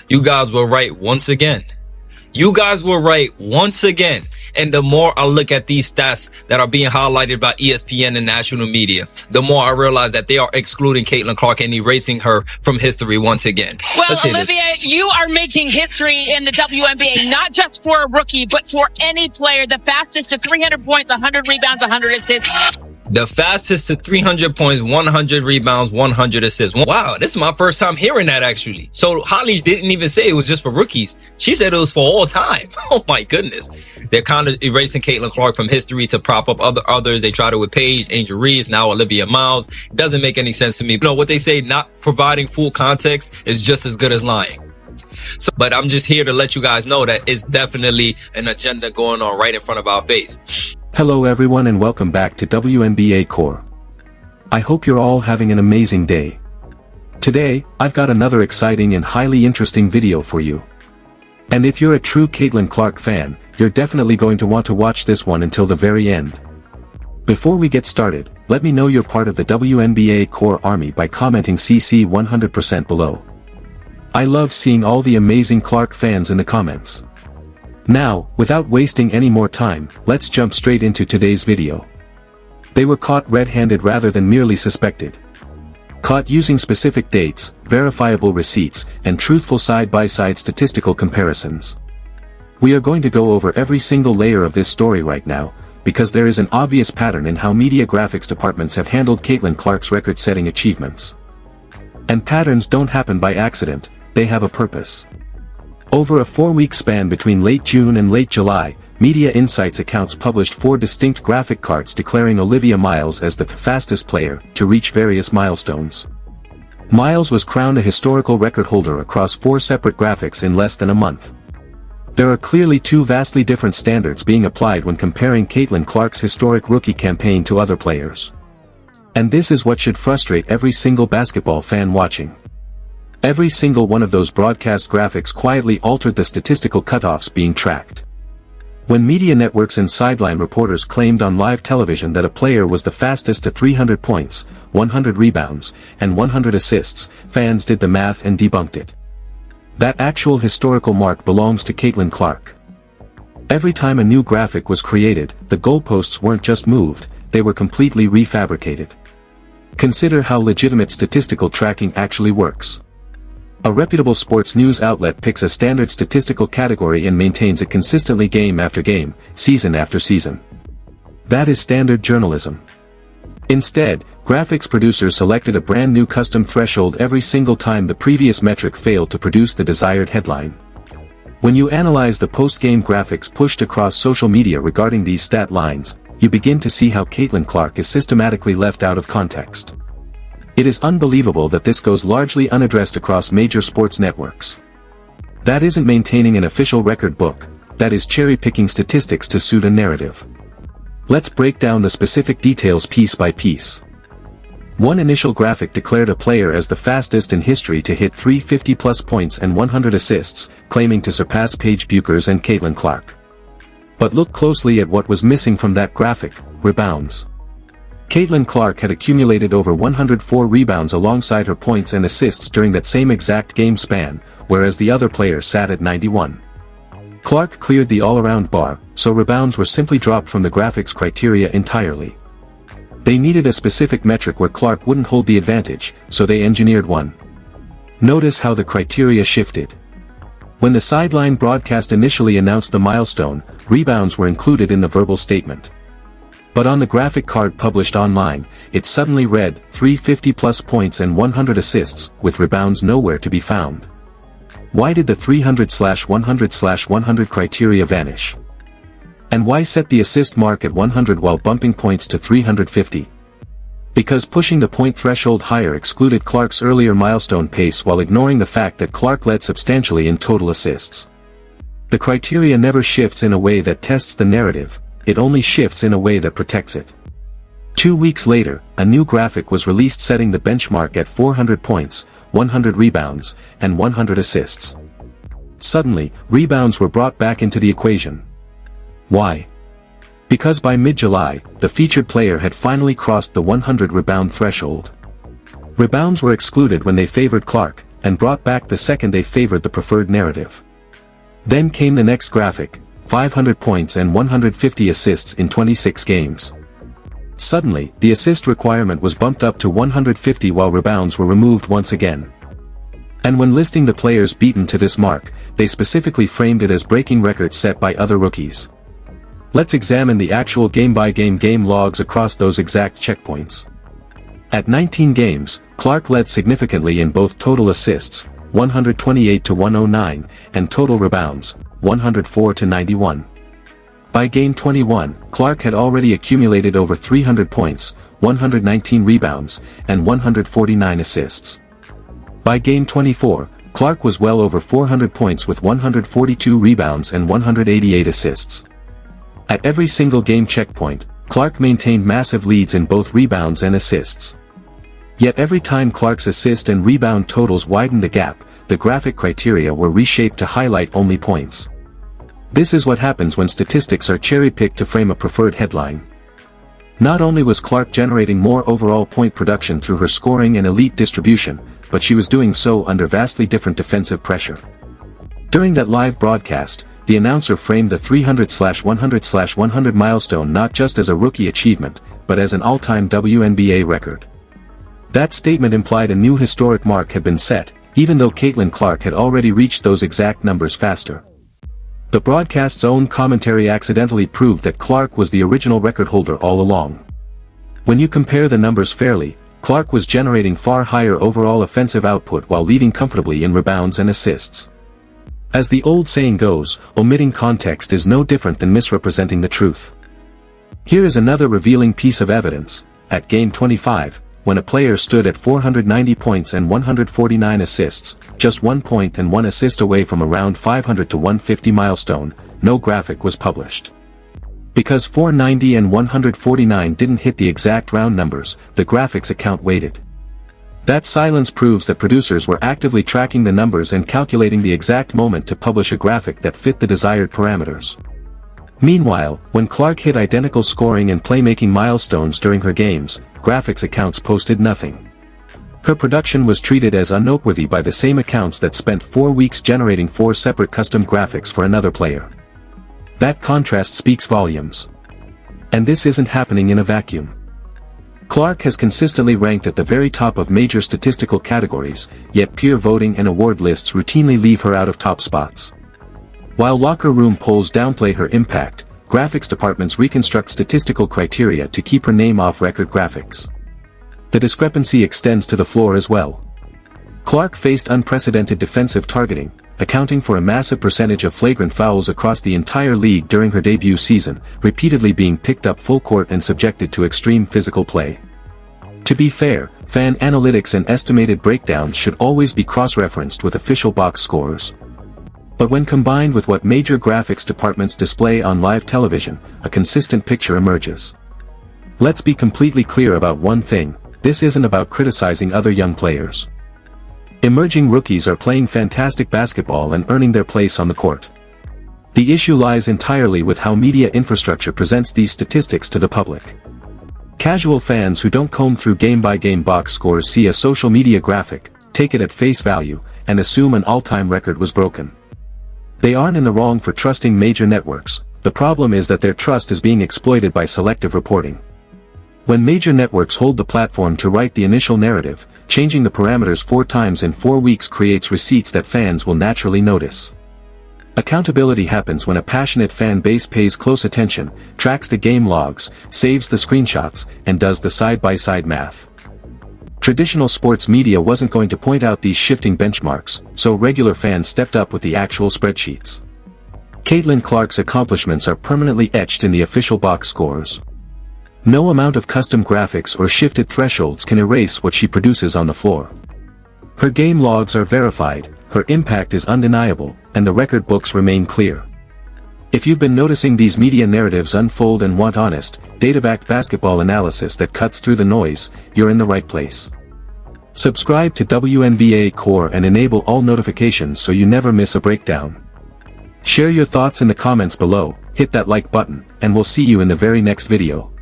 You guys were right once again. You guys were right once again. And the more I look at these stats that are being highlighted by ESPN and national media, the more I realize that they are excluding Caitlin Clark and erasing her from history once again. Well, Olivia, you are making history in the WNBA, not just for a rookie, but for any player. The fastest to 300 points, 100 rebounds, 100 assists. The fastest to 300 points, 100 rebounds, 100 assists. Wow, this is my first time hearing that, actually. So Holly didn't even say it was just for rookies. She said it was for all time. Oh my goodness. They're kind of erasing Caitlin Clark from history to prop up others. They tried it with Paige, Angel Reese, now Olivia Miles. It doesn't make any sense to me. You know what they say, not providing full context is just as good as lying. So, but I'm just here to let you guys know that it's definitely an agenda going on right in front of our face. Hello everyone and welcome back to WNBA Core. I hope you're all having an amazing day. Today, I've got another exciting and highly interesting video for you. And if you're a true Caitlin Clark fan, you're definitely going to want to watch this one until the very end. Before we get started, let me know you're part of the WNBA Core Army by commenting CC 100% below. I love seeing all the amazing Clark fans in the comments. Now, without wasting any more time, let's jump straight into today's video. They were caught red-handed rather than merely suspected. Caught using specific dates, verifiable receipts, and truthful side-by-side statistical comparisons. We are going to go over every single layer of this story right now, because there is an obvious pattern in how media graphics departments have handled Caitlin Clark's record-setting achievements. And patterns don't happen by accident, they have a purpose. Over a 4-week span between late June and late July, Media Insights accounts published 4 distinct graphic cards declaring Olivia Miles as the fastest player to reach various milestones. Miles was crowned a historical record holder across 4 separate graphics in less than a month. There are clearly 2 vastly different standards being applied when comparing Caitlin Clark's historic rookie campaign to other players. And this is what should frustrate every single basketball fan watching. Every single one of those broadcast graphics quietly altered the statistical cutoffs being tracked. When media networks and sideline reporters claimed on live television that a player was the fastest to 300 points, 100 rebounds, and 100 assists, fans did the math and debunked it. That actual historical mark belongs to Caitlin Clark. Every time a new graphic was created, the goalposts weren't just moved, they were completely refabricated. Consider how legitimate statistical tracking actually works. A reputable sports news outlet picks a standard statistical category and maintains it consistently game after game, season after season. That is standard journalism. Instead, graphics producers selected a brand new custom threshold every single time the previous metric failed to produce the desired headline. When you analyze the post-game graphics pushed across social media regarding these stat lines, you begin to see how Caitlin Clark is systematically left out of context. It is unbelievable that this goes largely unaddressed across major sports networks. That isn't maintaining an official record book, that is cherry-picking statistics to suit a narrative. Let's break down the specific details piece by piece. One initial graphic declared a player as the fastest in history to hit 350-plus points and 100 assists, claiming to surpass Paige Bueckers and Caitlin Clark. But look closely at what was missing from that graphic: rebounds. Caitlin Clark had accumulated over 104 rebounds alongside her points and assists during that same exact game span, whereas the other player sat at 91. Clark cleared the all-around bar, so rebounds were simply dropped from the graphics criteria entirely. They needed a specific metric where Clark wouldn't hold the advantage, so they engineered one. Notice how the criteria shifted. When the sideline broadcast initially announced the milestone, rebounds were included in the verbal statement. But on the graphic card published online, it suddenly read 350-plus points and 100 assists, with rebounds nowhere to be found. Why did the 300/100/100 criteria vanish? And why set the assist mark at 100 while bumping points to 350? Because pushing the point threshold higher excluded Clark's earlier milestone pace while ignoring the fact that Clark led substantially in total assists. The criteria never shifts in a way that tests the narrative, it only shifts in a way that protects it. 2 weeks later, a new graphic was released setting the benchmark at 400 points, 100 rebounds, and 100 assists. Suddenly, rebounds were brought back into the equation. Why? Because by mid-July, the featured player had finally crossed the 100 rebound threshold. Rebounds were excluded when they favored Clark, and brought back the second they favored the preferred narrative. Then came the next graphic, 500 points and 150 assists in 26 games. Suddenly, the assist requirement was bumped up to 150 while rebounds were removed once again. And when listing the players beaten to this mark, they specifically framed it as breaking records set by other rookies. Let's examine the actual game-by-game game logs across those exact checkpoints. At 19 games, Clark led significantly in both total assists, 128 to 109, and total rebounds, 104 to 91. By game 21, Clark had already accumulated over 300 points, 119 rebounds, and 149 assists. By game 24, Clark was well over 400 points with 142 rebounds and 188 assists. At every single game checkpoint, Clark maintained massive leads in both rebounds and assists. Yet every time Clark's assist and rebound totals widened the gap, the graphic criteria were reshaped to highlight only points. This is what happens when statistics are cherry-picked to frame a preferred headline. Not only was Clark generating more overall point production through her scoring and elite distribution, but she was doing so under vastly different defensive pressure. During that live broadcast, the announcer framed the 300/100/100 milestone not just as a rookie achievement, but as an all-time WNBA record. That statement implied a new historic mark had been set, even though Caitlin Clark had already reached those exact numbers faster. The broadcast's own commentary accidentally proved that Clark was the original record holder all along. When you compare the numbers fairly, Clark was generating far higher overall offensive output while leading comfortably in rebounds and assists. As the old saying goes, omitting context is no different than misrepresenting the truth. Here is another revealing piece of evidence. At game 25, when a player stood at 490 points and 149 assists, just 1 point and 1 assist away from around 500 to 150 milestone, no graphic was published. Because 490 and 149 didn't hit the exact round numbers, the graphics account waited. That silence proves that producers were actively tracking the numbers and calculating the exact moment to publish a graphic that fit the desired parameters. Meanwhile, when Clark hit identical scoring and playmaking milestones during her games, graphics accounts posted nothing. Her production was treated as unnoteworthy by the same accounts that spent 4 weeks generating 4 separate custom graphics for another player. That contrast speaks volumes. And this isn't happening in a vacuum. Clark has consistently ranked at the very top of major statistical categories, yet peer voting and award lists routinely leave her out of top spots. While locker room polls downplay her impact, graphics departments reconstruct statistical criteria to keep her name off record graphics. The discrepancy extends to the floor as well. Clark faced unprecedented defensive targeting, accounting for a massive percentage of flagrant fouls across the entire league during her debut season, repeatedly being picked up full court and subjected to extreme physical play. To be fair, fan analytics and estimated breakdowns should always be cross-referenced with official box scores. But when combined with what major graphics departments display on live television, a consistent picture emerges. Let's be completely clear about one thing: this isn't about criticizing other young players. Emerging rookies are playing fantastic basketball and earning their place on the court. The issue lies entirely with how media infrastructure presents these statistics to the public. Casual fans who don't comb through game-by-game box scores see a social media graphic, take it at face value, and assume an all-time record was broken. They aren't in the wrong for trusting major networks. The problem is that their trust is being exploited by selective reporting. When major networks hold the platform to write the initial narrative, changing the parameters 4 times in 4 weeks creates receipts that fans will naturally notice. Accountability happens when a passionate fan base pays close attention, tracks the game logs, saves the screenshots, and does the side-by-side math. Traditional sports media wasn't going to point out these shifting benchmarks, so regular fans stepped up with the actual spreadsheets. Caitlin Clark's accomplishments are permanently etched in the official box scores. No amount of custom graphics or shifted thresholds can erase what she produces on the floor. Her game logs are verified, her impact is undeniable, and the record books remain clear. If you've been noticing these media narratives unfold and want honest, data-backed basketball analysis that cuts through the noise, you're in the right place. Subscribe to WNBA Core and enable all notifications so you never miss a breakdown. Share your thoughts in the comments below, hit that like button, and we'll see you in the very next video.